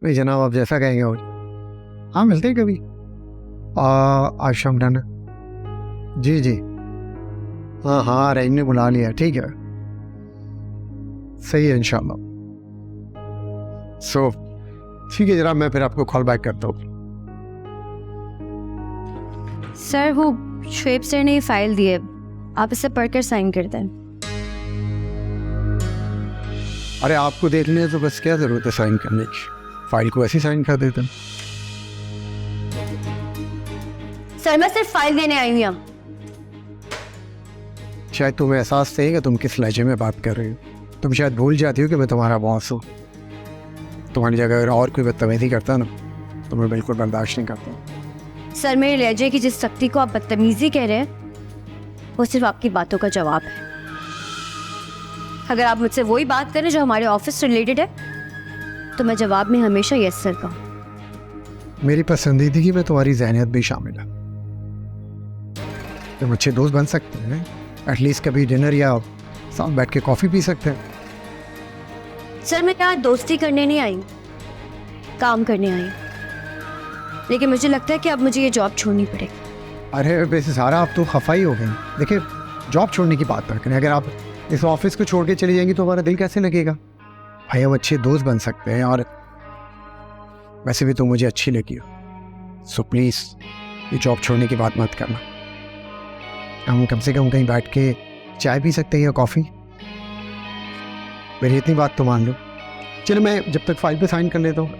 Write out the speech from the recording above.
नहीं जनाब, आप जैसा कहेंगे और हाँ मिलते हैं कभी। आज शाम डन है। जी जी, हाँ हाँ रहीम ने बुला लिया, ठीक है सही है इंशाल्लाह। सो ठीक है जनाब, मैं फिर आपको कॉल बैक करता हूँ। सर वो शुएब सर ने ये फाइल दी है, आप इसे पढ़कर साइन कर दें। अरे आपको देख लें तो बस क्या ज़रूरत है साइन करने की, फाइल को ऐसे साइन कर देते हैं। सर मैं सिर्फ फाइल देने आई हूँ। शायद तुम्हें एहसास नहीं है कि तुम किस लहजे में बात कर रही हो। तुम शायद भूल जाती हो कि मैं तुम्हारा बॉस हूँ। तुम्हारी जगह अगर और कोई बदतमीजी करता ना तो मैं बिल्कुल बर्दाश्त नहीं करता। सर मेरे लहजे की जिस सख्ती को आप बदतमीजी कह रहे हैं वो सिर्फ आपकी बातों का जवाब है। अगर आप मुझसे वही बात करें जो हमारे ऑफिस से रिलेटेड है तो मैं जवाब में हमेशा यस सर कहूँ। मेरी पसंदीदगी में तुम्हारी जहनियत भी शामिल है। तुम अच्छे दोस्त बन सकते हैं, एटलीस्ट कभी डिनर या साथ बैठ के कॉफ़ी पी सकते हैं। सर मैं यहाँ दोस्ती करने नहीं आई, काम करने आई। लेकिन मुझे लगता है कि अब मुझे ये जॉब छोड़नी पड़ेगी। अरे वैसे सारा आप तो खफा ही हो गई। देखिए जॉब छोड़ने की बात ना करें, अगर आप इस ऑफिस को छोड़ के चली जाएंगी तो हमारा दिल कैसे लगेगा। भाई हम अच्छे दोस्त बन सकते हैं और वैसे भी तुम मुझे अच्छी लगी हो। सो प्लीज़ ये जॉब छोड़ने की बात मत करना। हम कम से कम कहीं बैठ के चाय पी सकते हैं या कॉफ़ी। मेरी इतनी बात तो मान लो। चलो मैं जब तक फाइल पे साइन कर लेता हूँ।